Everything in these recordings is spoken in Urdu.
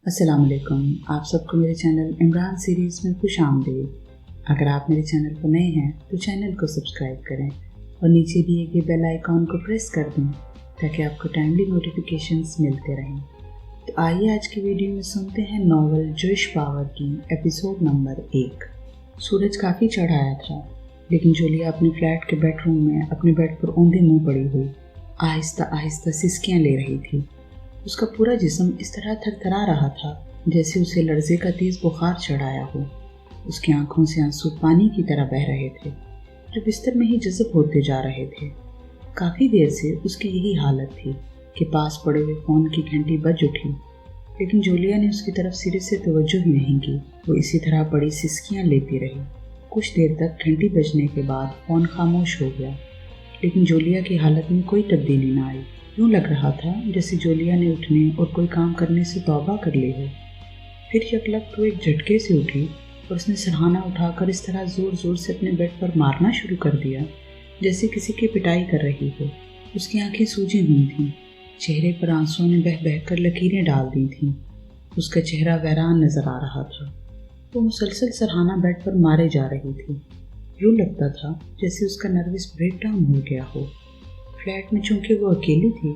السلام علیکم، آپ سب کو میرے چینل عمران سیریز میں خوش آمدید۔ اگر آپ میرے چینل پر نئے ہیں تو چینل کو سبسکرائب کریں اور نیچے دیے گئے بیل آئیکن کو پریس کر دیں تاکہ آپ کو ٹائملی نوٹیفیکیشنز ملتے رہیں۔ تو آئیے آج کی ویڈیو میں سنتے ہیں ناول جوش پاور کی ایپیسوڈ نمبر 1۔ سورج کافی چڑھ آیا تھا، لیکن جولیا اپنے فلیٹ کے بیڈ روم میں اپنے بیڈ پر اوندھے منہ پڑی ہوئی آہستہ آہستہ سسکیاں لے رہی تھی۔ اس کا پورا جسم اس طرح تھر تھرا رہا تھا جیسے اسے لرزے کا تیز بخار چڑھایا ہو۔ اس کی آنکھوں سے آنسو پانی کی طرح بہہ رہے تھے جو بستر میں ہی جذب ہوتے جا رہے تھے۔ کافی دیر سے اس کی یہی حالت تھی کہ پاس پڑے ہوئے فون کی گھنٹی بج اٹھی، لیکن جولیا نے اس کی طرف سرے سے توجہ ہی نہیں کی۔ وہ اسی طرح بڑی سسکیاں لیتی رہی۔ کچھ دیر تک گھنٹی بجنے کے بعد فون خاموش ہو گیا، لیکن جولیا کی حالت میں کوئی تبدیلی نہ آئی۔ یوں لگ رہا تھا جیسے جولیا نے اٹھنے اور کوئی کام کرنے سے توبہ کر لی ہو۔ پھر یکلخت وہ ایک جھٹکے سے اٹھی اور اس نے سرہانہ اٹھا کر اس طرح زور زور سے اپنے بیڈ پر مارنا شروع کر دیا جیسے کسی کی پٹائی کر رہی ہو۔ اس کی آنکھیں سوجی ہوئی تھیں، چہرے پر آنسوؤں نے بہہ بہہ کر لکیریں ڈال دی تھیں۔ اس کا چہرہ ویران نظر آ رہا تھا۔ وہ مسلسل سرہانہ بیڈ پر مارے جا رہی تھی۔ یوں لگتا تھا جیسے اس کا نروس بریک ڈاؤن ہو گیا ہو۔ فلیٹ میں چونکہ وہ اکیلی تھی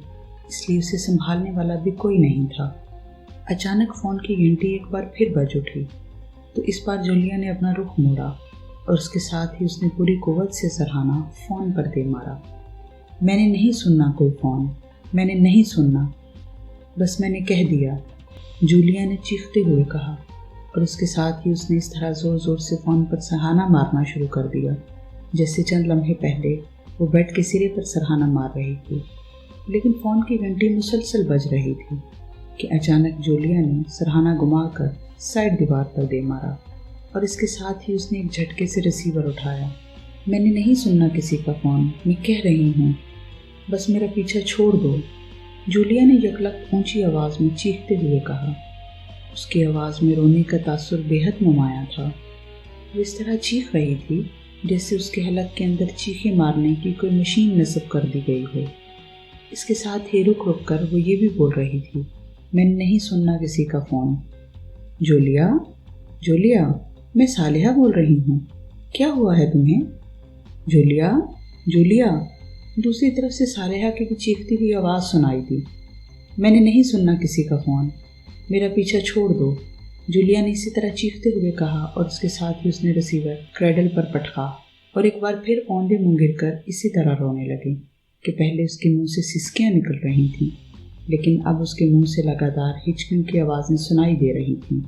اس لیے اسے سنبھالنے والا بھی کوئی نہیں تھا۔ اچانک فون کی گھنٹی ایک بار پھر بج اٹھی تو اس بار جولیا نے اپنا رخ موڑا اور اس کے ساتھ ہی اس نے پوری قوت سے سرہانہ فون پر دے مارا۔ میں نے نہیں سننا کوئی فون، میں نے نہیں سننا، بس میں نے کہہ دیا، جولیا نے چیختے ہوئے کہا، اور اس کے ساتھ ہی اس نے اس طرح زور زور سے فون پر سرہانہ مارنا شروع کر دیا جیسے چند لمحے پہلے وہ بیڈ کے سرے پر سرہانہ مار رہی تھی۔ لیکن فون کی گھنٹی مسلسل بج رہی تھی کہ اچانک جولیا نے سرہانہ گما کر سائڈ دیوار پر دے مارا، اور اس کے ساتھ ہی اس نے ایک جھٹکے سے ریسیور اٹھایا۔ میں نے نہیں سننا کسی کا فون، میں کہہ رہی ہوں، بس میرا پیچھا چھوڑ دو، جولیا نے یکلخت اونچی آواز میں چیختے ہوئے کہا۔ اس کی آواز میں رونے کا تاثر بے حد نمایاں تھا۔ وہ اس طرح چیخ رہی تھی جیسے اس کے حلق کے اندر چیخیں مارنے کی کوئی مشین نصب کر دی گئی ہو۔ اس کے ساتھ ہی رک رک کر وہ یہ بھی بول رہی تھی، میں نے نہیں سننا کسی کا فون۔ جولیا، جولیا، میں صالحہ بول رہی ہوں، کیا ہوا ہے تمہیں؟ جولیا، جولیا، دوسری طرف سے صالحہ کی بھی چیختی ہوئی آواز سنائی دی۔ میں نے نہیں سننا کسی کا فون، میرا پیچھا چھوڑ دو، جولیا نے اسی طرح چیختے ہوئے کہا، اور اس کے ساتھ ہی اس نے ریسیور کریڈل پر پٹکا اور ایک بار پھر اوندھے منہ گر کر اسی طرح رونے لگی کہ پہلے اس کے منہ سے سسکیاں نکل رہی تھیں، لیکن اب اس کے منہ سے لگاتار ہچکیوں کی آوازیں سنائی دے رہی تھیں۔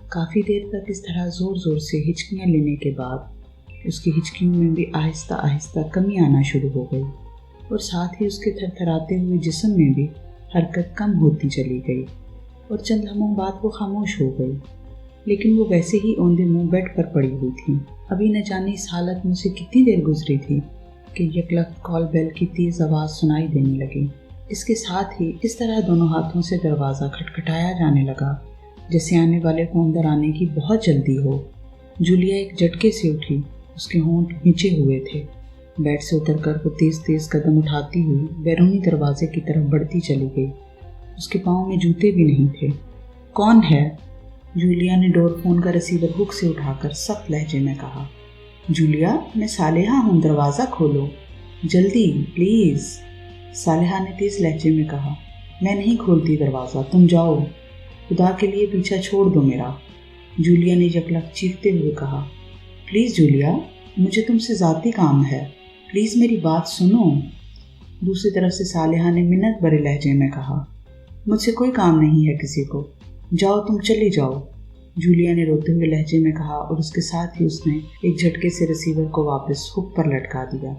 کافی دیر تک اس طرح زور زور سے ہچکیاں لینے کے بعد اس کی ہچکیوں میں بھی آہستہ آہستہ کمی آنا شروع ہو گئی، اور ساتھ ہی اس کے تھر تھراتے ہوئے جسم میں بھی حرکت کم ہوتی چلی گئی، اور چند لمحوں بعد وہ خاموش ہو گئی۔ لیکن وہ ویسے ہی اوندھے منہ بیڈ پر پڑی ہوئی تھی۔ ابھی نہ جانے اس حالت میں سے کتنی دیر گزری تھی کہ یکلخت کال بیل کی تیز آواز سنائی دینے لگی۔ اس کے ساتھ ہی اس طرح دونوں ہاتھوں سے دروازہ کھٹکھٹایا جانے لگا جیسے آنے والے کو اندر آنے کی بہت جلدی ہو۔ جولیا ایک جھٹکے سے اٹھی، اس کے ہونٹ بھینچے ہوئے تھے۔ بیڈ سے اتر کر وہ تیز تیز قدم اٹھاتی ہوئی بیرونی دروازے کی طرف بڑھتی چلی گئی۔ اس کے پاؤں میں جوتے بھی نہیں تھے۔ کون ہے؟ جولیا نے ڈور فون کا ریسیور ہک سے اٹھا کر سخت لہجے میں کہا۔ جولیا، میں صالحہ ہوں، دروازہ کھولو، جلدی پلیز، صالحہ نے تیز لہجے میں کہا۔ میں نہیں کھولتی دروازہ، تم جاؤ، خدا کے لیے پیچھا چھوڑ دو میرا، جولیا نے یکلخت چیختے ہوئے کہا۔ پلیز جولیا، مجھے تم سے ذاتی کام ہے، پلیز میری بات سنو، دوسری طرف سے صالحہ نے منت بھرے لہجے میں کہا۔ مجھ سے کوئی کام نہیں ہے کسی کو، جاؤ تم چلی جاؤ، جولیا نے روتے ہوئے لہجے میں کہا، اور اس کے ساتھ ہی اس نے ایک جھٹکے سے ریسیور کو واپس ہک پر لٹکا دیا۔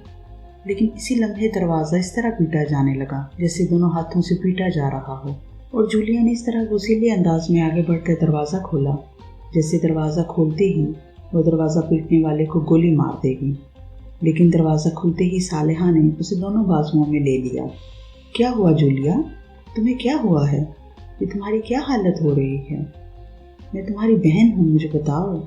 لیکن اسی لمحے دروازہ اس طرح پیٹا جانے لگا جیسے دونوں ہاتھوں سے پیٹا جا رہا ہو، اور جولیا نے اس طرح غصیلے انداز میں آگے بڑھ کر دروازہ کھولا جیسے دروازہ کھولتے ہی وہ دروازہ پیٹنے والے کو گولی مار دے گی۔ لیکن دروازہ کھلتے ہی صالحہ نے اسے دونوں بازوؤں میں لے لیا۔ کیا ہوا جولیا؟ تمہیں کیا ہوا ہے؟ یہ تمہاری کیا حالت ہو رہی ہے؟ میں تمہاری بہن ہوں، مجھے بتاؤ،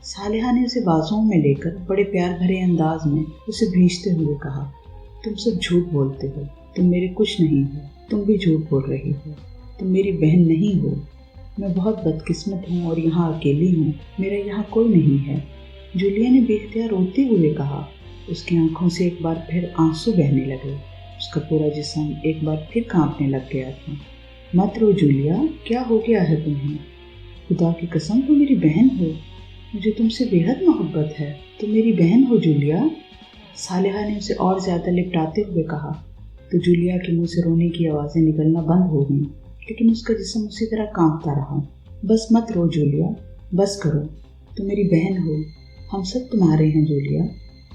صالحہ نے اسے بازوؤں میں لے کر بڑے پیار بھرے انداز میں اسے بھینچتے ہوئے کہا۔ تم سب جھوٹ بولتے ہو، تم میرے کچھ نہیں ہو، تم بھی جھوٹ بول رہی ہو، تم میری بہن نہیں ہو، میں بہت بدقسمت ہوں اور یہاں اکیلی ہوں، میرا یہاں کوئی نہیں ہے، جولیا نے بے اختیار روتے ہوئے کہا۔ اس کی آنکھوں سے ایک بار پھر آنسو بہنے لگے، اس کا پورا جسم ایک بار پھر کانپنے لگ گیا تھا۔ مت رو جولیا، کیا ہو گیا ہے تمہیں؟ خدا کی قسم تم میری بہن ہو، مجھے تم سے بے حد محبت ہے، تم میری بہن ہو جولیا، صالحہ نے اسے اور زیادہ لپٹاتے ہوئے کہا۔ تو جولیا کے منہ سے رونے کی آوازیں نکلنا بند ہو گئیں، لیکن اس کا جسم اسی طرح کانپتا رہا۔ بس مت رو جولیا، بس کرو، تم میری بہن ہو، ہم سب تمہارے ہیں جولیا،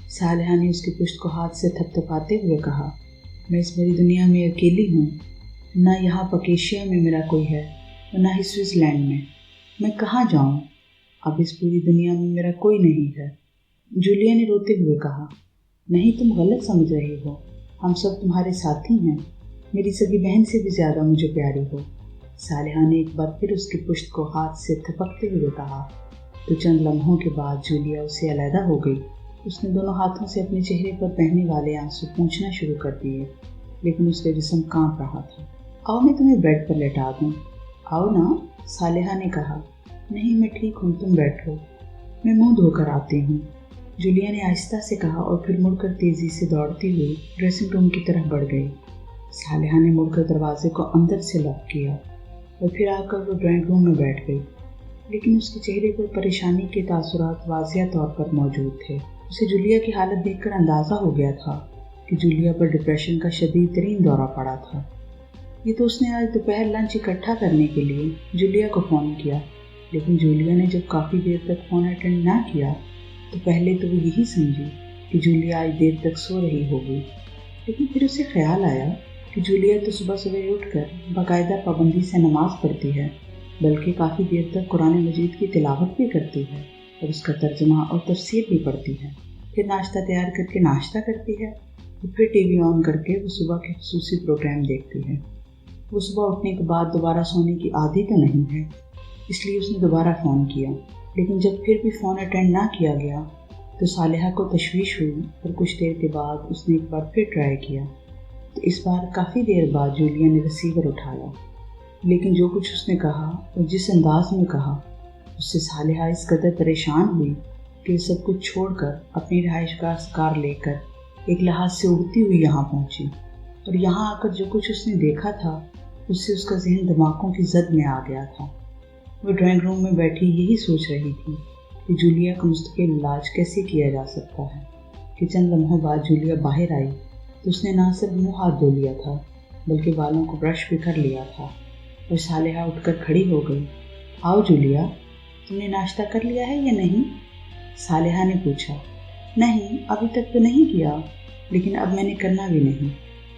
صالحہ نے اس کی پشت کو ہاتھ سے تھپ تھپاتے ہوئے کہا۔ میں اس بڑی دنیا میں اکیلی ہوں، نہ یہاں پکیشیا میں میرا کوئی ہے اور نہ ہی سوئٹزرلینڈ میں کہاں جاؤں؟ اب اس پوری دنیا میں میرا کوئی نہیں ہے، جولیا نے روتے ہوئے کہا۔ نہیں، تم غلط سمجھ رہی ہو، ہم سب تمہارے ساتھی ہیں، میری سگی بہن سے بھی زیادہ مجھے پیاری ہو، صالحہ نے ایک بار پھر اس کی پشت کو ہاتھ سے تھپکتے ہوئے کہا۔ تو چند لمحوں کے بعد جولیا اس سے علیحدہ ہو گئی۔ اس نے دونوں ہاتھوں سے اپنے چہرے پر بہنے والے آنسو پونچھنا شروع کر دیے، لیکن اس کا جسم کانپ رہا تھا۔ آؤ میں تمہیں بیڈ پر لٹا دوں، آؤ نا، صالحہ نے کہا۔ نہیں، میں ٹھیک ہوں، تم بیٹھو، میں منہ دھو کر آتی ہوں، جولیا نے آہستہ سے کہا اور پھر مڑ کر تیزی سے دوڑتی ہوئی ڈریسنگ روم کی طرف بڑھ گئی۔ صالحہ نے مڑ کر دروازے کو اندر سے لاک کیا اور پھر آ کر وہ ڈرائنگ روم میں بیٹھ گئی، لیکن اس کے چہرے پر پریشانی کے تاثرات واضح طور پر موجود تھے۔ اسے جولیا کی حالت دیکھ کر اندازہ ہو گیا تھا کہ جولیا پر ڈپریشن کا شدید ترین دورہ پڑا تھا۔ یہ تو اس نے آج دوپہر لنچ اکٹھا کرنے کے لیے جولیا کو فون کیا، لیکن جولیا نے جب کافی دیر تک فون اٹینڈ نہ کیا تو پہلے تو وہ یہی سمجھی کہ جولیا آج دیر تک سو رہی ہوگی، لیکن پھر اسے خیال آیا کہ جولیا تو صبح صبح اٹھ کر باقاعدہ پابندی سے نماز پڑھتی ہے، بلکہ کافی دیر تک قرآن مجید کی تلاوت بھی کرتی ہے اور اس کا ترجمہ اور تفسیر بھی پڑھتی ہے، پھر ناشتہ تیار کر کے ناشتہ کرتی ہے اور پھر ٹی وی آن کر کے وہ صبح کے خصوصی پروگرام دیکھتی ہے۔ وہ صبح اٹھنے کے بعد دوبارہ سونے کی عادی تو نہیں ہے، اس لیے اس نے دوبارہ فون کیا، لیکن جب پھر بھی فون اٹینڈ نہ کیا گیا تو صالحہ کو تشویش ہوئی اور کچھ دیر کے بعد اس نے ایک بار پھر ٹرائی کیا، تو اس بار کافی دیر بعد جولیا نے ریسیور اٹھایا، لیکن جو کچھ اس نے کہا اور جس انداز میں کہا، اس سے صالحہ اس قدر پریشان ہوئی کہ سب کچھ چھوڑ کر اپنی رہائش گاہ سے کار لے کر ایک لحاظ سے اڑتی ہوئی یہاں پہنچی، اور یہاں آ کر جو کچھ اس نے دیکھا تھا اس سے اس کا ذہن دماغوں کی زد میں آ گیا تھا۔ وہ ڈرائنگ روم میں بیٹھی یہی سوچ رہی تھی کہ جولیا کا مستقل علاج کیسے کیا جا سکتا ہے کہ چند لمحوں بعد جولیا باہر آئی تو اس نے نہ صرف منہ ہاتھ دھو لیا تھا بلکہ بالوں کو برش بھی کر لیا تھا، اور صالحہ اٹھ کر کھڑی ہو گئی۔ آؤ جولیا، تم نے ناشتہ کر لیا ہے یا نہیں؟ صالحہ نے پوچھا۔ نہیں، ابھی تک تو نہیں کیا، لیکن اب میں نے کرنا بھی نہیں،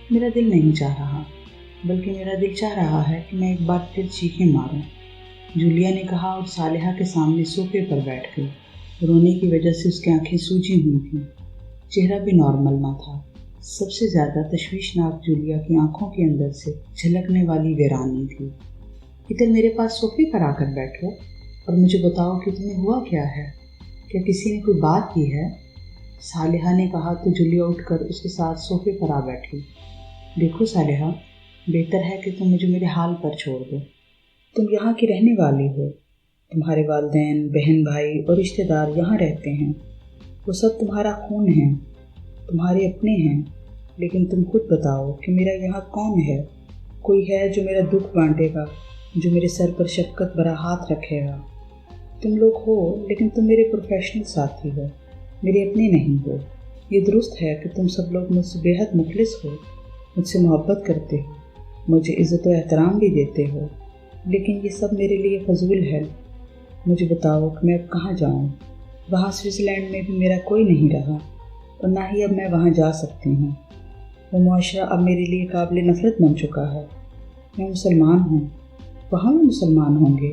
میرا دل نہیں چاہ رہا، بلکہ میرا دل چاہ رہا ہے کہ میں ایک بار پھر چیخیں ماروں، جولیا نے کہا اور صالحہ کے سامنے صوفے پر بیٹھ گئی۔ رونے کی وجہ سے اس کی آنکھیں سوجی ہوئی تھیں، چہرہ بھی نارمل نہ تھا۔ سب سے زیادہ تشویشناک جولیا کی آنکھوں کے اندر سے جھلکنے والی ویرانی تھی۔ ادھر میرے پاس صوفے پر آ کر بیٹھو اور مجھے بتاؤ کہ تمہیں ہوا کیا ہے، کیا کسی نے کوئی بات کی ہے؟ صالحہ نے کہا تو جولیا اٹھ کر اس کے ساتھ صوفے پر آ بیٹھی۔ دیکھو صالحہ، بہتر ہے کہ تم مجھے میرے حال پر چھوڑ دو، تم یہاں کی رہنے والی ہو، تمہارے والدین، بہن بھائی اور رشتہ دار یہاں رہتے ہیں، وہ سب تمہارا خون ہیں، تمہارے اپنے ہیں، لیکن تم خود بتاؤ کہ میرا یہاں کون ہے؟ کوئی ہے جو میرا دکھ بانٹے گا، جو میرے سر پر شفقت بھرا ہاتھ رکھے گا؟ تم لوگ ہو، لیکن تم میرے پروفیشنل ساتھی ہو، میرے اپنے نہیں ہو۔ یہ درست ہے کہ تم سب لوگ مجھ سے بے حد مخلص ہو، مجھ سے محبت کرتے ہو، مجھے عزت و احترام بھی دیتے ہو، لیکن یہ سب میرے لیے فضول ہے۔ مجھے بتاؤ کہ میں اب کہاں جاؤں؟ وہاں سوئٹزرلینڈ میں بھی میرا کوئی نہیں رہا اور نہ ہی اب میں وہاں جا سکتی ہوں۔ وہ معاشرہ اب میرے لیے قابل نفرت بن چکا ہے۔ میں مسلمان ہوں، وہاں بھی مسلمان ہوں گے،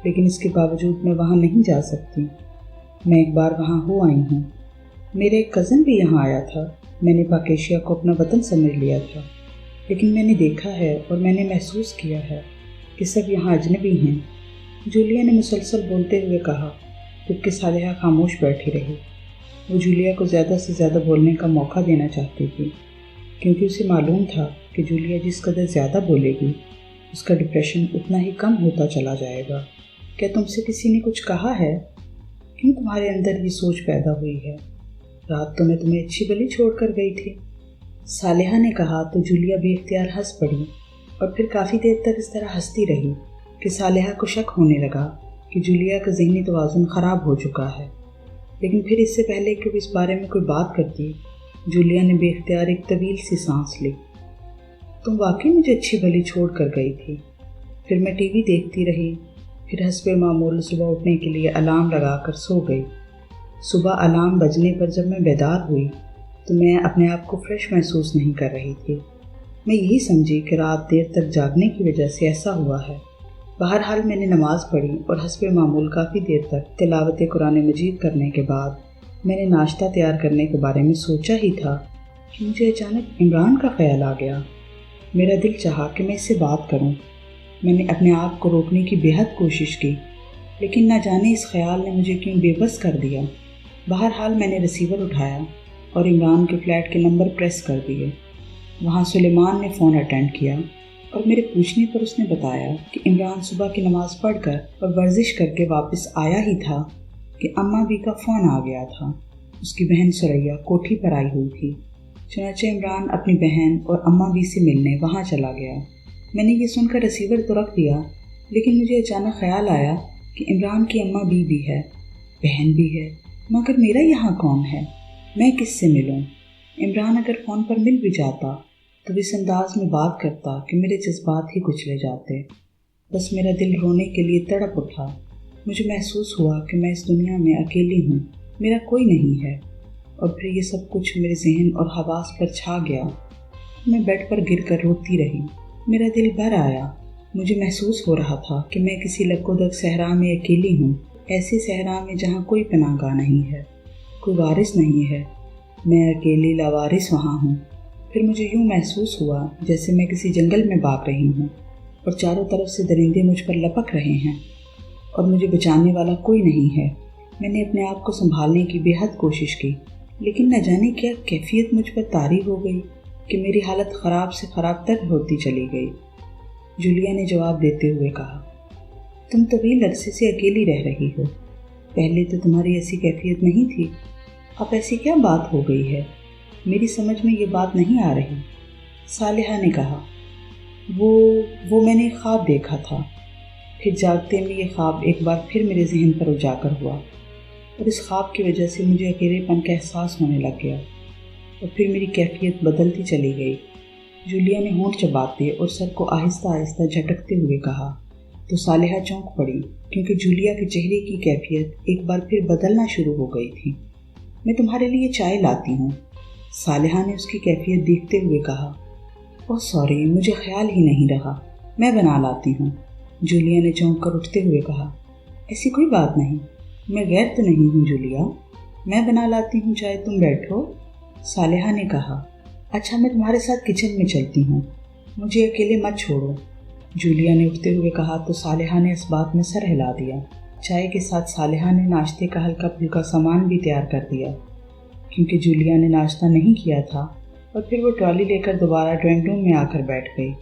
لیکن اس کے باوجود میں وہاں نہیں جا سکتی۔ میں ایک بار وہاں ہو آئی ہوں، میرا ایک کزن بھی یہاں آیا تھا، میں نے پاکیشیا کو اپنا وطن سمجھ لیا تھا، لیکن میں نے دیکھا ہے اور میں نے محسوس کیا ہے کہ سب یہاں اجنبی ہیں، جولیا نے مسلسل بولتے ہوئے کہا، جبکہ صالحہ خاموش بیٹھی رہی۔ وہ جولیا کو زیادہ سے زیادہ بولنے کا موقع دینا چاہتی تھی، کیونکہ اسے معلوم تھا کہ جولیا جس قدر زیادہ بولے گی اس کا ڈپریشن اتنا ہی کم ہوتا چلا جائے گا۔ کیا تم سے کسی نے کچھ کہا ہے؟ کیوں تمہارے اندر یہ سوچ پیدا ہوئی ہے؟ رات تو میں تمہیں اچھی بھلی چھوڑ کر گئی تھی۔ صالحہ نے کہا تو جولیا بے اختیار ہنس پڑی اور پھر کافی دیر تک اس طرح ہنستی رہی کہ صالحہ کو شک ہونے لگا کہ جولیا کا ذہنی توازن خراب ہو چکا ہے۔ لیکن پھر اس سے پہلے کہ وہ اس بارے میں کوئی بات کرتی، جولیا نے بے اختیار ایک طویل سی سانس لی۔ تم واقعی مجھے اچھی بھلی چھوڑ کر گئی تھی۔ پھر میں ٹی وی دیکھتی رہی، پھر حسب معمول صبح اٹھنے کے لیے الارم لگا کر سو گئی۔ صبح الارم بجنے پر جب میں بیدار ہوئی تو میں اپنے آپ کو فریش محسوس نہیں کر رہی تھی۔ میں یہی سمجھی کہ رات دیر تک جاگنے کی وجہ سے ایسا ہوا ہے۔ بہرحال میں نے نماز پڑھی اور حسب معمول کافی دیر تک تلاوت قرآن مجید کرنے کے بعد میں نے ناشتہ تیار کرنے کے بارے میں سوچا ہی تھا کہ مجھے اچانک عمران کا خیال آ گیا۔ میرا دل چاہا کہ میں اس سے بات کروں۔ میں نے اپنے آپ کو روکنے کی بے حد کوشش کی، لیکن نہ جانے اس خیال نے مجھے کیوں بے بس کر دیا۔ بہرحال میں نے ریسیور اٹھایا اور عمران کے فلیٹ کے نمبر پریس کر دیے۔ وہاں سلیمان نے فون اٹینڈ کیا اور میرے پوچھنے پر اس نے بتایا کہ عمران صبح کی نماز پڑھ کر اور ورزش کر کے واپس آیا ہی تھا کہ اماں بی کا فون آ گیا تھا۔ اس کی بہن ثریا کوٹھی پر آئی ہوئی تھی۔ چنانچہ عمران اپنی بہن اور اماں بی سے ملنے وہاں چلا گیا۔ میں نے یہ سن کر ریسیور تو رکھ دیا، لیکن مجھے اچانک خیال آیا کہ عمران کی اماں بی بھی ہے، بہن بھی ہے، مگر میرا یہاں کون ہے؟ میں کس سے ملوں؟ عمران اگر فون پر مل بھی جاتا تو اس انداز میں بات کرتا کہ میرے جذبات ہی کچلے جاتے۔ بس میرا دل رونے کے لیے تڑپ اٹھا۔ مجھے محسوس ہوا کہ میں اس دنیا میں اکیلی ہوں، میرا کوئی نہیں ہے، اور پھر یہ سب کچھ میرے ذہن اور حواس پر چھا گیا۔ میں بیڈ پر گر کر روتی رہی۔ میرا دل بھر آیا۔ مجھے محسوس ہو رہا تھا کہ میں کسی لکودک صحرا میں اکیلی ہوں، ایسے صحرا میں جہاں کوئی پناہ گاہ نہیں ہے، کوئی وارث نہیں ہے، میں اکیلی لاوارث وہاں ہوں۔ پھر مجھے یوں محسوس ہوا جیسے میں کسی جنگل میں بھاگ رہی ہوں اور چاروں طرف سے درندے مجھ پر لپک رہے ہیں اور مجھے بچانے والا کوئی نہیں ہے۔ میں نے اپنے آپ کو سنبھالنے کی بے حد کوشش کی، لیکن نہ جانے کیا کیفیت مجھ پر طاری ہو گئی کہ میری حالت خراب سے خراب تر ہوتی چلی گئی۔ جولیا نے جواب دیتے ہوئے کہا، تم طویل عرصے سے اکیلی رہ رہی ہو، پہلے تو تمہاری ایسی کیفیت نہیں تھی، اب ایسی کیا بات ہو گئی ہے؟ میری سمجھ میں یہ بات نہیں آ رہی۔ صالحہ نے کہا، وہ میں نے ایک خواب دیکھا تھا۔ پھر جاگتے میں یہ خواب ایک بار پھر میرے ذہن پر اجاگر ہوا، اور اس خواب کی وجہ سے مجھے اکیلے پن کا احساس ہونے لگ گیا، اور پھر میری کیفیت بدلتی چلی گئی۔ جولیا نے ہونٹ چباتے اور سر کو آہستہ آہستہ جھٹکتے ہوئے کہا تو صالحہ چونک پڑی، کیونکہ جولیا کے چہرے کی کیفیت ایک بار پھر بدلنا شروع ہو گئی تھی۔ میں تمہارے لیے چائے لاتی ہوں، صالحہ نے اس کی کیفیت دیکھتے ہوئے کہا۔ اوہ سوری، مجھے خیال ہی نہیں رہا، میں بنا لاتی ہوں، جولیا نے چونک کر اٹھتے ہوئے کہا۔ ایسی کوئی بات نہیں، میں غیر تو نہیں ہوں جولیا، میں بنا لاتی ہوں چائے، تم بیٹھو، صالحہ نے کہا۔ اچھا، میں تمہارے ساتھ کچن میں چلتی ہوں، مجھے اکیلے مت چھوڑو، جولیا نے اٹھتے ہوئے کہا تو صالحہ نے اس بات میں سر ہلا دیا۔ چائے کے ساتھ صالحہ نے ناشتے کا ہلکا پھلکا سامان بھی تیار کر دیا، کیونکہ جولیا نے ناشتہ نہیں کیا تھا، اور پھر وہ ٹرالی لے کر دوبارہ ڈرائنگ روم میں آ کر بیٹھ گئی۔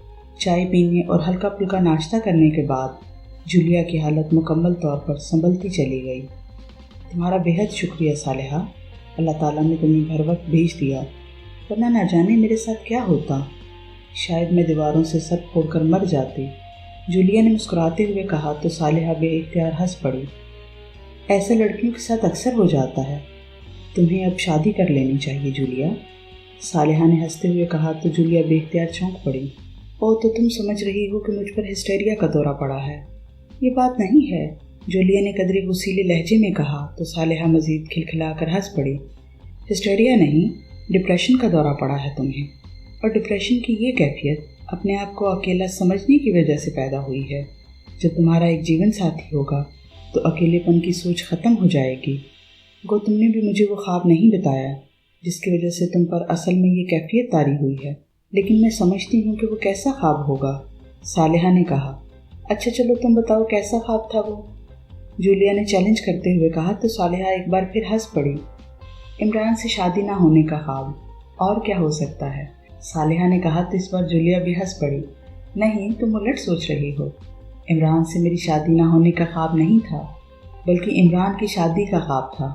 چائے پینے اور ہلکا پھلکا ناشتہ کرنے کے بعد جولیا کی حالت مکمل طور پر سنبھلتی چلی گئی۔ تمہارا بے حد شکریہ صالحہ، اللہ تعالیٰ نے تمہیں بھر وقت بھیج دیا، ورنہ نہ جانے میرے ساتھ کیا ہوتا، شاید میں دیواروں سے سر پھوڑ کر مر جاتی، جولیا نے مسکراتے ہوئے کہا تو صالحہ بے اختیار ہنس پڑی۔ ایسا لڑکیوں کے ساتھ اکثر ہو جاتا ہے، تمہیں اب شادی کر لینی چاہیے جولیا، صالحہ نے ہنستے ہوئے کہا تو جولیا بے اختیار چونک پڑی۔ او تو تم سمجھ رہی ہو کہ مجھ پر ہسٹیریا کا دورہ پڑا ہے؟ یہ بات نہیں ہے، جولیا نے قدرے غصیلے لہجے میں کہا تو صالحہ مزید کھلکھلا کر ہنس پڑی۔ ہسٹیریا نہیں، ڈپریشن کا دورہ پڑا ہے تمہیں، اور ڈپریشن کی یہ کیفیت اپنے آپ کو اکیلا سمجھنے کی وجہ سے پیدا ہوئی ہے۔ جب تمہارا ایک جیون ساتھی ہوگا تو اکیلے پن کی سوچ ختم ہو جائے گی۔ گو تم نے بھی مجھے وہ خواب نہیں بتایا جس کی وجہ سے تم پر اصل میں یہ کیفیت طاری ہوئی ہے، لیکن میں سمجھتی ہوں کہ وہ کیسا خواب ہوگا، صالحہ نے کہا۔ اچھا چلو تم بتاؤ کیسا خواب تھا وہ، جولیا نے چیلنج کرتے ہوئے کہا تو صالحہ ایک بار پھر ہنس پڑی۔ عمران سے شادی نہ ہونے کا خواب، اور کیا ہو سکتا ہے، صالحہ نے کہا تو اس بار جولیا بھی ہنس پڑی۔ نہیں، تم الٹ سوچ رہی ہو۔ عمران سے میری شادی نہ ہونے کا خواب نہیں تھا، بلکہ عمران کی شادی کا خواب تھا۔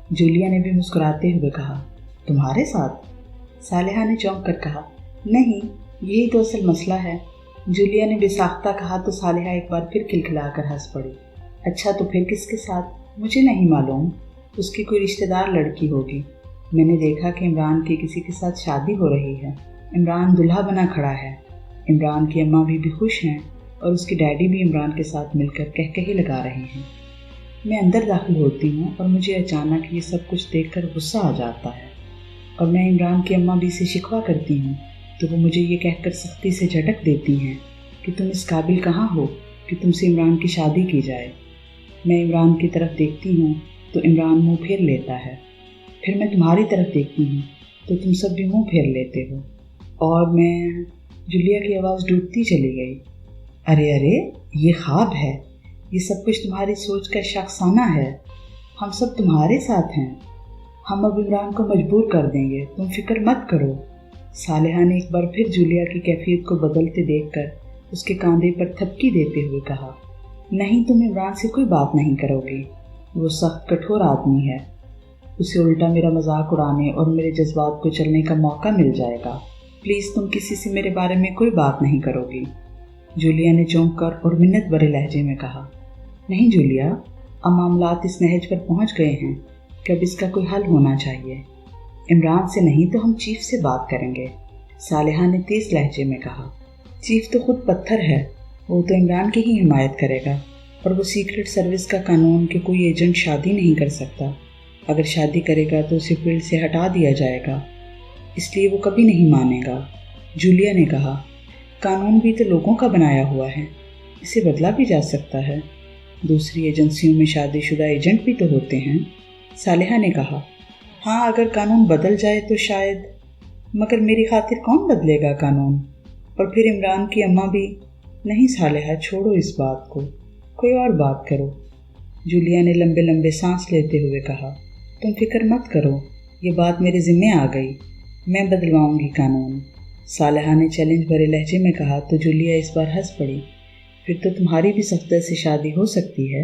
جولیا نے بھی مسکراتے ہوئے کہا۔ تمہارے ساتھ؟ صالحہ نے چونک کر کہا۔ نہیں، یہی تو اصل مسئلہ ہے۔ جولیا نے بے ساختہ کہا تو صالحہ ایک بار پھر کھلکھلا کر ہنس پڑی۔ اچھا، تو پھر کس کے ساتھ؟ مجھے نہیں معلوم، اس کی کوئی رشتہ دار لڑکی ہوگی۔ میں نے دیکھا کہ عمران کی کسی کے ساتھ شادی ہو رہی ہے۔ عمران دلہا بنا کھڑا ہے۔ عمران کی اماں بھی خوش ہیں اور اس کی ڈیڈی بھی عمران کے ساتھ مل کر کہکہے لگا رہے ہیں۔ میں اندر داخل ہوتی ہوں اور مجھے اچانک یہ سب کچھ دیکھ کر غصہ آ جاتا ہے، اور میں عمران کی اماں بھی سے شکوہ کرتی ہوں تو وہ مجھے یہ کہہ کر سختی سے جھٹک دیتی ہیں کہ تم اس قابل کہاں ہو کہ تم سے عمران کی شادی کی جائے۔ میں عمران کی طرف دیکھتی ہوں تو عمران منہ پھیر لیتا ہے، پھر میں تمہاری طرف دیکھتی ہوں تو تم سب بھی منہ پھیر لیتے ہو، اور میں… جولیا کی آواز ڈوبتی چلی گئی۔ ارے ارے، یہ خواب ہے، یہ سب کچھ تمہاری سوچ کا شخصانہ ہے۔ ہم سب تمہارے ساتھ ہیں، ہم اب عمران کو مجبور کر دیں گے، تم فکر مت کرو۔ صالحہ نے ایک بار پھر جولیا کی کیفیت کو بدلتے دیکھ کر اس کے کاندھے پر تھپکی دیتے ہوئے کہا۔ نہیں، تم عمران سے کوئی بات نہیں کرو گی، وہ سخت کٹھور آدمی ہے، اسے الٹا میرا مذاق اڑانے اور میرے جذبات کو چلنے کا موقع مل جائے گا۔ پلیز تم کسی سے میرے بارے میں کوئی بات نہیں کرو گی۔ جولیا نے چونک کر اور منت بھرے لہجے میں کہا۔ نہیں جولیا، اب معاملات اس نہج پر پہنچ گئے ہیں کہ اب اس کا کوئی حل ہونا چاہیے۔ عمران سے نہیں تو ہم چیف سے بات کریں گے، صالحہ نے تیز لہجے میں کہا۔ چیف تو خود پتھر ہے، وہ تو عمران کی ہی حمایت کرے گا، اور وہ سیکرٹ سروس کا قانون کہ کوئی ایجنٹ شادی نہیں کر سکتا، اگر شادی کرے گا تو اسے فیلڈ سے ہٹا دیا جائے گا، اس لیے وہ کبھی نہیں مانے گا۔ جولیا نے کہا۔ قانون بھی تو لوگوں کا بنایا ہوا ہے، اسے بدلا بھی جا سکتا ہے، دوسری ایجنسیوں میں شادی شدہ ایجنٹ بھی تو ہوتے ہیں، صالحہ نے کہا۔ ہاں، اگر قانون بدل جائے تو شاید، مگر میری خاطر کون بدلے گا قانون؟ اور پھر عمران کی اماں بھی۔ نہیں صالحہ، چھوڑو اس بات کو، کوئی اور بات کرو، جولیا نے لمبے لمبے سانس لیتے ہوئے کہا۔ تم فکر مت کرو، یہ بات میرے ذمے آ گئی، میں بدلواؤں گی قانون، صالحہ نے چیلنج بھرے لہجے میں کہا تو جولیا اس بار ہنس پڑی۔ پھر تو تمہاری بھی سفتر سے شادی ہو سکتی ہے،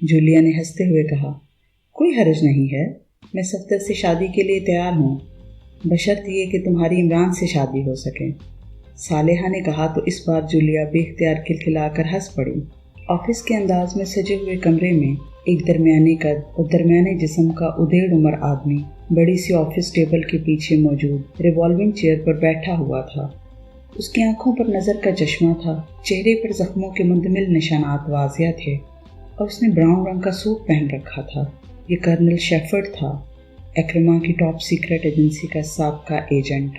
جولیا نے ہنستے ہوئے کہا۔ کوئی حرج نہیں ہے، میں سفتر سے شادی کے لیے تیار ہوں، بشرط یہ کہ تمہاری عمران سے شادی ہو سکے، صالحہ نے کہا تو اس بار جولیا بے اختیار کھلکھلا کر ہنس پڑی۔ آفس کے انداز میں سجے ہوئے کمرے میں ایک درمیانے قد اور درمیانے جسم کا ادھیڑ عمر آدمی بڑی سی آفس ٹیبل کے پیچھے موجود ریوالونگ چیئر پر بیٹھا ہوا تھا۔ اس کی آنکھوں پر نظر کا چشمہ تھا، چہرے پر زخموں کے مندمل نشانات واضح تھے، اور اس نے براؤن رنگ کا سوٹ پہن رکھا تھا۔ یہ کرنل شیفرڈ تھا، ایکرما کی ٹاپ سیکرٹ ایجنسی کا سابقہ ایجنٹ۔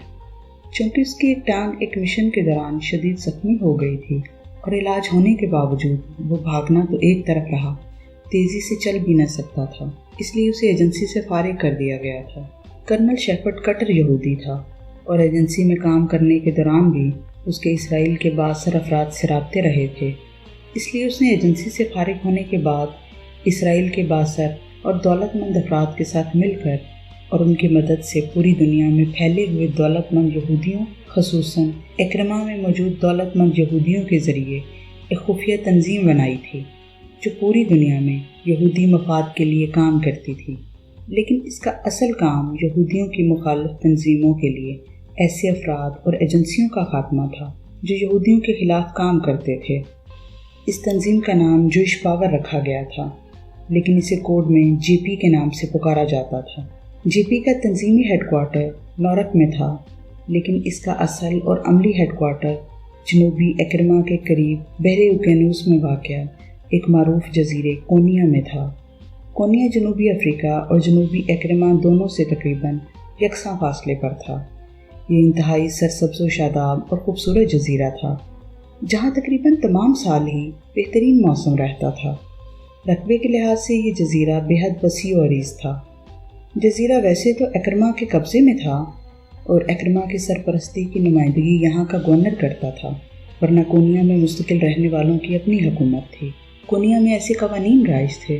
چونکہ اس کی ایک ٹانگ ایک مشن کے دوران شدید زخمی ہو گئی تھی اور علاج ہونے کے باوجود وہ بھاگنا تو ایک طرف رہا، تیزی سے چل بھی نہ سکتا تھا، اس لیے اسے ایجنسی سے فارغ کر دیا گیا تھا۔ کرنل شیفرڈ کٹر یہودی تھا اور ایجنسی میں کام کرنے کے دوران بھی اس کے اسرائیل کے بااثر افراد سے رابطے رہے تھے، اس لیے اس نے ایجنسی سے فارغ ہونے کے بعد اسرائیل کے بااثر اور دولت مند افراد کے ساتھ مل کر اور ان کی مدد سے پوری دنیا میں پھیلے ہوئے دولت مند یہودیوں، خصوصاً ایکرما میں موجود دولت مند یہودیوں کے ذریعے ایک خفیہ تنظیم بنائی تھی جو پوری دنیا میں یہودی مفاد کے لیے کام کرتی تھی۔ لیکن اس کا اصل کام یہودیوں کی مخالف تنظیموں کے لیے ایسے افراد اور ایجنسیوں کا خاتمہ تھا جو یہودیوں کے خلاف کام کرتے تھے۔ اس تنظیم کا نام جوئش پاور رکھا گیا تھا، لیکن اسے کوڈ میں جے پی کے نام سے پکارا جاتا تھا۔ جے پی کا تنظیمی ہیڈ کوارٹر نورک میں تھا، لیکن اس کا اصل اور عملی ہیڈ کوارٹر جنوبی ایکرما کے قریب بحر اوقیانوس میں واقع ایک معروف جزیرے کونیا میں تھا۔ کونیا جنوبی افریقہ اور جنوبی ایکرما دونوں سے تقریباً یکساں فاصلے پر تھا۔ یہ انتہائی سرسبز و شاداب اور خوبصورت جزیرہ تھا، جہاں تقریباً تمام سال ہی بہترین موسم رہتا تھا۔ رقبے کے لحاظ سے یہ جزیرہ بے حد وسیع و عریض تھا۔ جزیرہ ویسے تو ایکرما کے قبضے میں تھا اور ایکرما کی سرپرستی کی نمائندگی یہاں کا گورنر کرتا تھا، ورنہ کونیا میں مستقل رہنے والوں کی اپنی حکومت تھی۔ کونیا میں ایسے قوانین رائج تھے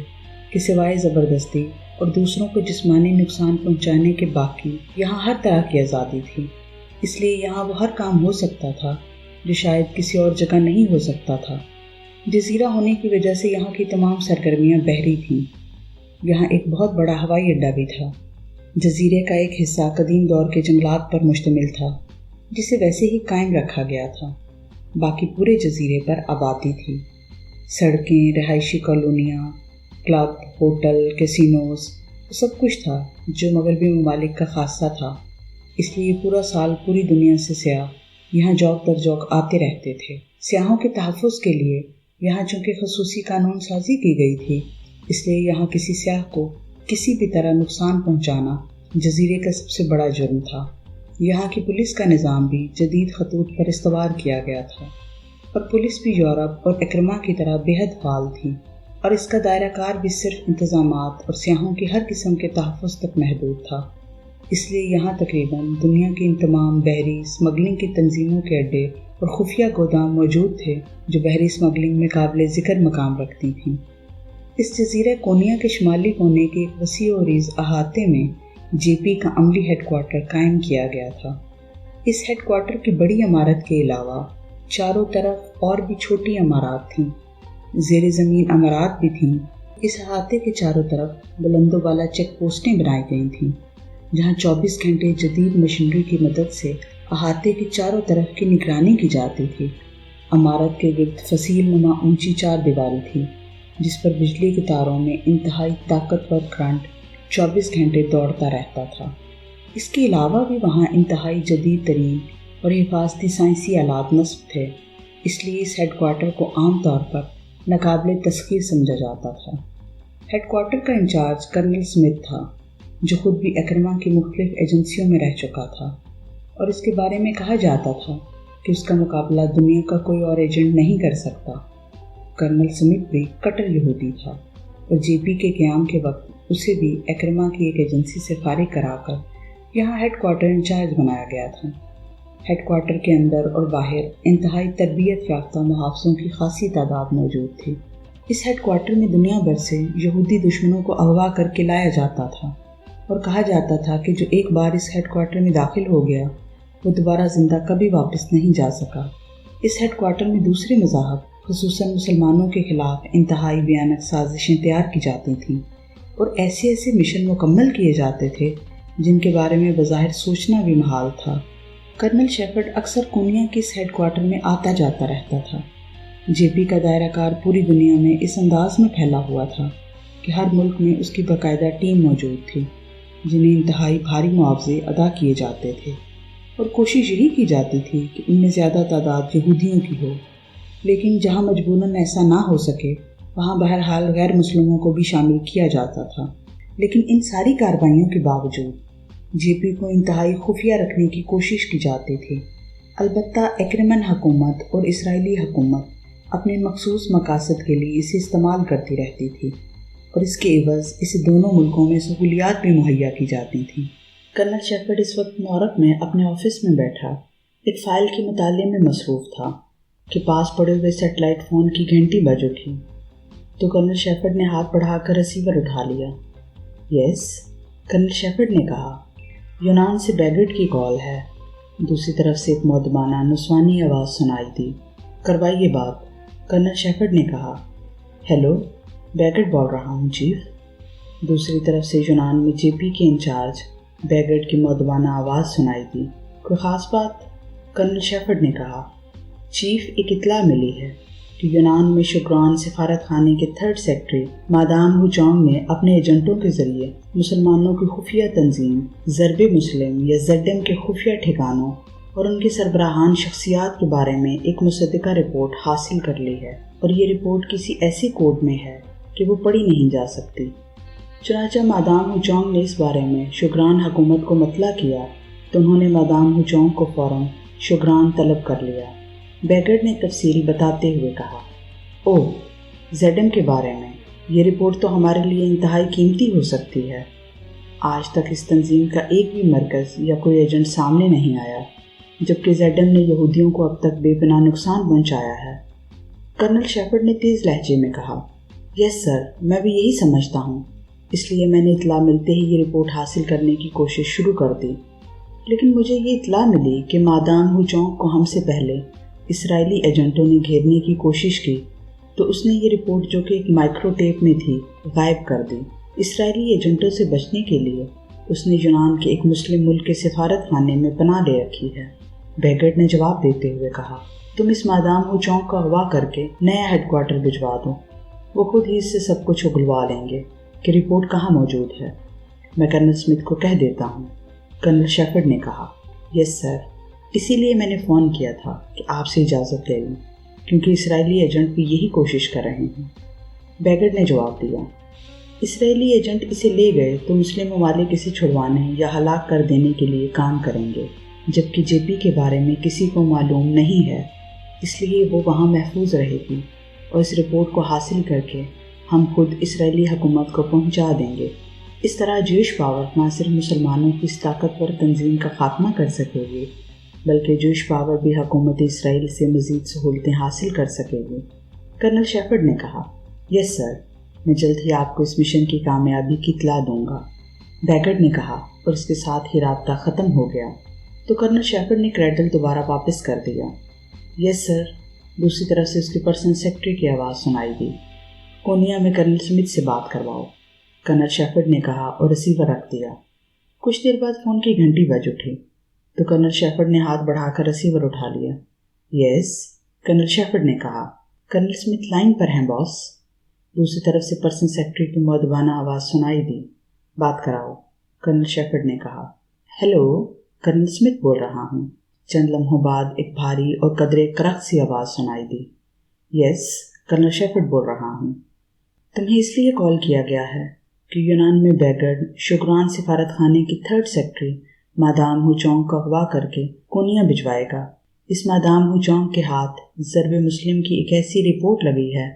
کہ سوائے زبردستی اور دوسروں کو جسمانی نقصان پہنچانے کے باقی یہاں ہر طرح کی آزادی تھی، اس لیے یہاں وہ ہر کام ہو سکتا تھا جو شاید کسی اور جگہ نہیں ہو سکتا تھا۔ جزیرہ ہونے کی وجہ سے یہاں کی تمام سرگرمیاں بحری تھیں۔ یہاں ایک بہت بڑا ہوائی اڈہ بھی تھا۔ جزیرے کا ایک حصہ قدیم دور کے جنگلات پر مشتمل تھا، جسے ویسے ہی قائم رکھا گیا تھا۔ باقی پورے جزیرے پر آبادی تھی، سڑکیں، رہائشی کالونیاں، کلب، ہوٹل، کیسینوز، سب کچھ تھا جو مغربی ممالک کا خاصہ تھا۔ اس لیے پورا سال پوری دنیا سے سیاح یہاں جوق در جوق آتے رہتے تھے۔ سیاحوں کے تحفظ کے لیے یہاں چونکہ خصوصی قانون سازی کی گئی تھی، اس لیے یہاں کسی سیاح کو کسی بھی طرح نقصان پہنچانا جزیرے کا سب سے بڑا جرم تھا۔ یہاں کی پولیس کا نظام بھی جدید خطوط پر استوار کیا گیا تھا، اور پولیس بھی یورپ اور اکرما کی طرح بے حد فعال تھی، اور اس کا دائرہ کار بھی صرف انتظامات اور سیاحوں کی ہر قسم کے تحفظ تک محدود تھا۔ اس لیے یہاں تقریباً دنیا کی ان تمام بحری اسمگلنگ کی تنظیموں کے اڈے اور خفیہ گودام موجود تھے جو بحری اسمگلنگ میں قابل ذکر مقام رکھتی تھیں۔ اس جزیرہ کونیا کے شمالی کونے کے ایک وسیع و عریض احاطے میں جے پی کا عملی ہیڈ کوارٹر قائم کیا گیا تھا۔ اس ہیڈ کوارٹر کی بڑی عمارت کے علاوہ چاروں طرف اور بھی چھوٹی عمارات تھیں، زیر زمین عمارات بھی تھیں۔ اس احاطے کے چاروں طرف بلند و بالا چیک پوسٹیں بنائی گئی تھیں، جہاں 24 گھنٹے جدید مشینری کی مدد سے احاطے کی چاروں طرف کی نگرانی کی جاتی تھی۔ عمارت کے گرد فصیل نما اونچی 4 دیواری تھی، جس پر بجلی کے تاروں میں انتہائی طاقتور کرنٹ 24 گھنٹے دوڑتا رہتا تھا۔ اس کے علاوہ بھی وہاں انتہائی جدید ترین اور حفاظتی سائنسی آلات نصب تھے، اس لیے اس ہیڈ کوارٹر کو عام طور پر ناقابل تسخیر سمجھا جاتا تھا۔ ہیڈ کوارٹر کا انچارج کرنل سمتھ تھا، جو خود بھی اکرما کی مختلف ایجنسیوں میں رہ چکا تھا، اور اس کے بارے میں کہا جاتا تھا کہ اس کا مقابلہ دنیا کا کوئی اور ایجنٹ نہیں کر سکتا۔ کرنل سمتھ بھی کٹر یہودی تھا، اور جے پی کے قیام کے وقت اسے بھی اکرما کی ایک ایجنسی سے فارغ کرا کر یہاں ہیڈ کوارٹر انچارج بنایا گیا تھا۔ ہیڈ کوارٹر کے اندر اور باہر انتہائی تربیت یافتہ محافظوں کی خاصی تعداد موجود تھی۔ اس ہیڈ کوارٹر میں دنیا بھر سے یہودی دشمنوں کو اغوا کر کے لایا جاتا تھا، اور کہا جاتا تھا کہ جو ایک بار اس ہیڈ کوارٹر میں داخل ہو گیا وہ دوبارہ زندہ کبھی واپس نہیں جا سکا۔ اس ہیڈ کوارٹر میں دوسرے مذاہب خصوصاً مسلمانوں کے خلاف انتہائی بھیانک سازشیں تیار کی جاتی تھیں، اور ایسے مشن مکمل کیے جاتے تھے جن کے بارے میں بظاہر سوچنا بھی محال تھا۔ کرنل شیفرڈ اکثر کونیا کے اس ہیڈ کوارٹر میں آتا جاتا رہتا تھا۔ جے پی کا دائرہ کار پوری دنیا میں اس انداز میں پھیلا ہوا تھا کہ ہر ملک میں اس کی باقاعدہ ٹیم موجود تھی، جنہیں انتہائی بھاری معاوضے ادا کیے جاتے تھے، اور کوشش یہی کی جاتی تھی کہ ان میں زیادہ تعداد یہودیوں کی ہو، لیکن جہاں مجبوراً ایسا نہ ہو سکے وہاں بہرحال غیر مسلموں کو بھی شامل کیا جاتا تھا۔ لیکن ان ساری کارروائیوں کے باوجود جے پی کو انتہائی خفیہ رکھنے کی کوشش کی جاتی تھی۔ البتہ ایکرمن حکومت اور اسرائیلی حکومت اپنے مخصوص مقاصد کے لیے اسے استعمال کرتی رہتی تھی، اور اس کے عوض اسے دونوں ملکوں میں سہولیات بھی مہیا کی جاتی تھیں۔ کرنل شیفرڈ اس وقت نیویارک میں اپنے آفس میں بیٹھا ایک فائل کے مطالعے میں مصروف تھا کہ پاس پڑے ہوئے سیٹلائٹ فون کی گھنٹی بج اٹھی، تو کرنل شیفرڈ نے ہاتھ بڑھا کر ریسیور اٹھا لیا۔ یس، کرنل شیفرڈ نے کہا، یونان سے بیگٹ کی کال ہے۔ دوسری طرف سے ایک مؤدبانہ نسوانی آواز سنائی دی۔ کروائیے بات، کرنل شیفرڈ نے کہا۔ ہیلو، بیگٹ بول رہا ہوں چیف۔ دوسری طرف سے یونان میں جے پی کے انچارج بیگٹ کی مؤدبانہ آواز سنائی دی۔ کوئی خاص بات؟ کرنل شیفرڈ نے کہا۔ چیف، ایک اطلاع ملی ہے کہ یونان میں شوگران سفارت خانے کے 3rd سیکٹری مادام ہو چونگ نے اپنے ایجنٹوں کے ذریعے مسلمانوں کی خفیہ تنظیم ضرب مسلم یا زڈم کے خفیہ ٹھکانوں اور ان کے سربراہان شخصیات کے بارے میں ایک مصدقہ رپورٹ حاصل کر لی ہے، اور یہ رپورٹ کسی ایسی کوڈ میں ہے کہ وہ پڑھی نہیں جا سکتی۔ چنانچہ مادام ہو چونگ نے اس بارے میں شوگران حکومت کو مطلع کیا تو انہوں نے مادام ہو چونگ کو فوراً شوگران طلب کر لیا۔ بیگٹ نے تفصیل بتاتے ہوئے کہا، اوہ، زیڈم کے بارے میں یہ رپورٹ تو ہمارے لیے انتہائی قیمتی ہو سکتی ہے۔ آج تک اس تنظیم کا ایک بھی مرکز یا کوئی ایجنٹ سامنے نہیں آیا، جبکہ زیڈم نے یہودیوں کو اب تک بے پناہ نقصان پہنچایا ہے۔ کرنل شیفرڈ نے تیز لہجے میں کہا، یس سر، میں بھی یہی سمجھتا ہوں، اس لیے میں نے اطلاع ملتے ہی یہ رپورٹ حاصل کرنے کی کوشش شروع کر دی۔ لیکن مجھے یہ اطلاع ملی کہ مادام ہو چونگ کو ہم سے پہلے اسرائیلی ایجنٹوں نے گھیرنے کی کوشش کی تو اس نے یہ رپورٹ جو کہ ایک مائکرو ٹیپ میں تھی غائب کر دی۔ اسرائیلی ایجنٹوں سے بچنے کے لیے اس نے یونان کے ایک مسلم ملک کے سفارت خانے میں پناہ لے رکھی ہے۔ بیگٹ نے جواب دیتے ہوئے کہا، تم اس مادام ہو چونک کا اغوا کر کے نیا ہیڈ کوارٹر بھجوا دو، وہ خود ہی اس سے سب کچھ اگلوا لیں گے کہ رپورٹ کہاں موجود ہے۔ میں کرنل اسمتھ کو کہہ دیتا ہوں۔ کرنل شیفرڈ نے کہا، یس سر، اسی لیے میں نے فون کیا تھا کہ آپ سے اجازت لے لوں، کیونکہ اسرائیلی ایجنٹ بھی یہی کوشش کر رہے ہیں۔ بیگٹ نے جواب دیا، اسرائیلی ایجنٹ اسے لے گئے تو مسلم ممالک اسے چھڑوانے یا ہلاک کر دینے کے لیے کام کریں گے، جبکہ جے پی کے بارے میں کسی کو معلوم نہیں ہے، اس لیے وہ وہاں محفوظ رہے گی اور اس رپورٹ کو حاصل کر کے ہم خود اسرائیلی حکومت کو پہنچا دیں گے۔ اس طرح جوش پاور نہ صرف مسلمانوں کی اس طاقتور تنظیم کا خاتمہ کر سکے گی، بلکہ جوش پاور بھی حکومت اسرائیل سے مزید سہولتیں حاصل کر سکے گی۔ کرنل شیفرڈ نے کہا، یس سر، میں جلد ہی آپ کو اس مشن کی کامیابی کی اطلاع دوں گا۔ بیگٹ نے کہا، اور اس کے ساتھ ہی رابطہ ختم ہو گیا۔ تو کرنل شیفرڈ نے کریڈل دوبارہ واپس کر دیا۔ یس سر، دوسری طرف سے اس کی پرسنل سیکرٹری کی آواز سنائی دی، کونیا میں کرنل اسمتھ سے بات کرواؤ۔ کرنل شیفرڈ نے کہا اور ریسیور رکھ دیا۔ کچھ دیر بعد فون کی گھنٹی بج اٹھی تو کرنل شیفرڈ نے ہاتھ بڑھا کر ریسیور اٹھا لیا۔ یس، کرنل شیفرڈ نے کہا، کرنل اسمتھ لائن پر ہیں باس۔ دوسری طرف سے پرسنل سیکرٹری کی مؤدبانہ آواز سنائی دی، بات کراؤ۔ کرنل شیفرڈ نے کہا، ہیلو، کرنل اسمتھ بول رہا ہوں۔ چند لمحوں بعد ایک بھاری اور قدرے کرخت سی آواز سنائی دی۔ یس، کرنل شیفرڈ بول رہا ہوں۔ تمہیں اس لیے کال کیا گیا ہے کہ یونان میں بیگٹ شگران سفارت خانے کی 3rd سیکرٹری مادام ہو چونگ کو اغوا کر کے کونیا بھجوائے گا۔ اس مادام ہو چونگ کے ہاتھ ضرب مسلم کی ایک ایسی رپورٹ لگی ہے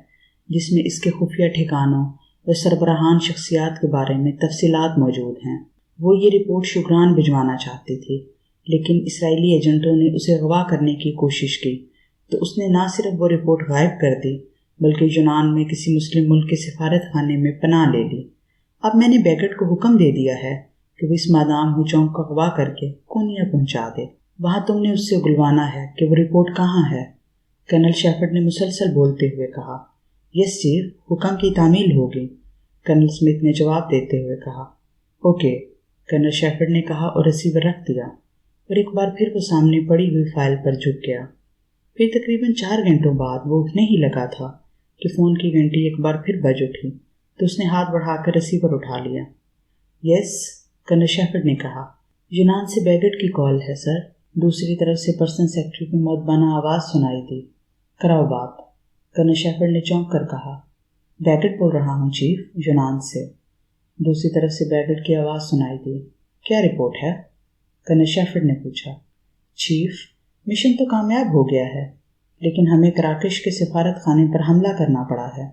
جس میں اس کے خفیہ ٹھکانوں اور سربراہان شخصیات کے بارے میں تفصیلات موجود ہیں۔ وہ یہ رپورٹ شگران بھجوانا چاہتی تھی، لیکن اسرائیلی ایجنٹوں نے اسے اغوا کرنے کی کوشش کی تو اس نے نہ صرف وہ رپورٹ غائب کر دی بلکہ یونان میں کسی مسلم ملک کے سفارت خانے میں پناہ لے لی۔ اب میں نے بیگٹ کو حکم دے دیا ہے کہ وہ اس مادام ہو چونگ کو اغوا کر کے کونیا پہنچا دے۔ وہاں تم نے اس سے اگلوانا ہے کہ وہ رپورٹ کہاں ہے۔ کرنل شیفرڈ نے مسلسل بولتے ہوئے کہا، یس چیف، حکم کی تعمیل ہوگی۔ کرنل اسمتھ نے جواب دیتے ہوئے کہا، اوکے۔ کرنل شیفرڈ نے کہا اور ریسیور رکھ دیا، اور ایک بار پھر وہ سامنے پڑی ہوئی فائل پر جھک گیا۔ پھر تقریباً 4 گھنٹوں بعد وہ اٹھنے ہی لگا تھا کہ فون کی گھنٹی ایک بار پھر بج اٹھی تو اس نے ہاتھ بڑھا کر ریسیور اٹھا لیا۔ یس، کرنل شیفرڈ نے کہا، یونان سے بیگٹ کی کال ہے سر۔ دوسری طرف سے پرسنل سیکرٹری کی مؤدبانہ آواز سنائی دی، کراؤ بات۔ کرنل شیفرڈ نے چونک کر کہا، بیگٹ بول رہا ہوں چیف، یونان سے۔ دوسری طرف سے بیگٹ کی آواز سنائی دی، کیا رپورٹ ہے؟ کرنل شیفرڈ نے پوچھا۔ چیف، مشن تو کامیاب ہو گیا ہے، لیکن ہمیں کراکش کے سفارت خانے پر حملہ کرنا پڑا ہے۔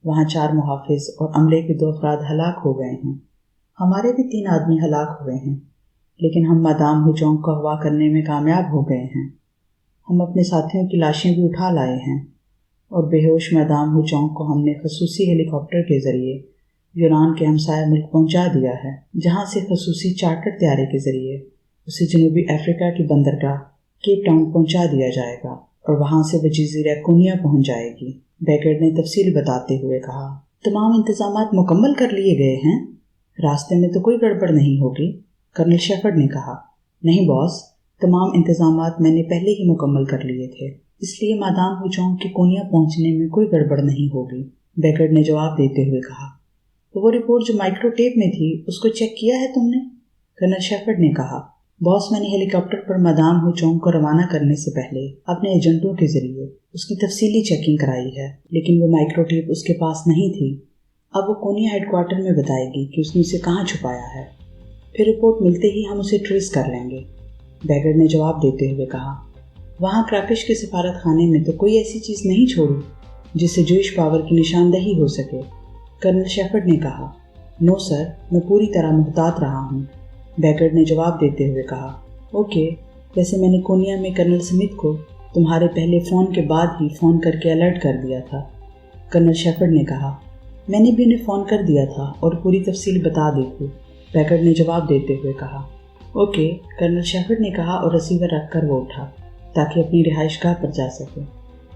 وہاں 4 محافظ اور عملے کے 2 افراد ہلاک ہو گئے ہیں۔ ہمارے بھی 3 آدمی ہلاک ہوئے ہیں، لیکن ہم مادام ہو چونگ کو اغوا کرنے میں کامیاب ہو گئے ہیں۔ ہم اپنے ساتھیوں کی لاشیں بھی اٹھا لائے ہیں، اور بے ہوش مادام ہو چونگ کو ہم نے خصوصی ہیلی کاپٹر کے ذریعے یونان کے ہمسایہ ملک پہنچا دیا ہے، جہاں سے خصوصی چارٹر طیارے کے ذریعے اسے جنوبی افریقہ کی بندرگاہ کیپ ٹاؤن پہنچا دیا جائے گا، اور وہاں سے وہ جزیرہ کونیا پہنچ جائے گی۔ بیگٹ نے تفصیل بتاتے ہوئے کہا، تمام انتظامات مکمل کر لیے گئے ہیں؟ راستے میں تو کوئی گڑبڑ نہیں ہوگی؟ کرنل شیفرڈ نے کہا، نہیں باس، تمام انتظامات میں نے پہلے ہی مکمل کر لیے تھے، اس لیے مادام ہو چونگ کے کونیا پہنچنے میں کوئی گڑبڑ نہیں ہوگی۔ بیگٹ نے جواب دیتے ہوئے کہا، وہ رپورٹ جو مائکرو ٹیپ میں تھی اس کو چیک کیا ہے تم نے؟ کرنل شیفرڈ نے کہا، باس، میں نے ہیلی کاپٹر پر مادام ہو چونگ کو روانہ کرنے سے پہلے اپنے ایجنٹوں کے ذریعے اس کی تفصیلی چیکنگ کرائی ہے، لیکن وہ مائکرو ٹیپ اس کے پاس نہیں تھی۔ اب وہ کونیا ہیڈ کوارٹر میں بتائے گی کہ اس نے اسے کہاں چھپایا ہے، پھر رپورٹ ملتے ہی ہم اسے ٹریس کر لیں گے۔ بیگٹ نے جواب دیتے ہوئے کہا، وہاں کراکش کے سفارت خانے میں تو کوئی ایسی چیز نہیں چھوڑی جس سے جوش پاور کی نشاندہی ہو سکے۔ کرنل شیفرڈ نے کہا، نو سر، میں پوری طرح محتاط رہا ہوں۔ بیگٹ نے جواب دیتے ہوئے کہا، اوکے، ویسے میں نے کونیا میں کرنل اسمتھ کو تمہارے پہلے فون کے بعد ہی فون کر کے الرٹ کر دیا تھا۔ کرنل شیفرڈ نے کہا، میں نے بھی انہیں فون کر دیا تھا اور پوری تفصیل بتا دی تھی۔ بیگٹ نے جواب دیتے ہوئے کہا، اوکے، کرنل شیفرڈ نے کہا اور ریسیور رکھ کر وہ اٹھا۔ تاکہ اپنی رہائش گاہ پر جا سکے۔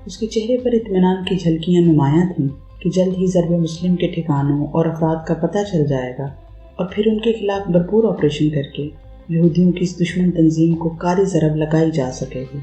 اس کے چہرے پر اطمینان کی جھلکیاں نمایاں تھیں کہ جلد ہی ضرب مسلم کے ٹھکانوں اور افراد کا پتہ چل جائے گا اور پھر ان کے خلاف بھرپور آپریشن کر کے یہودیوں کی اس دشمن تنظیم کو کاری ضرب لگائی جا سکے گی۔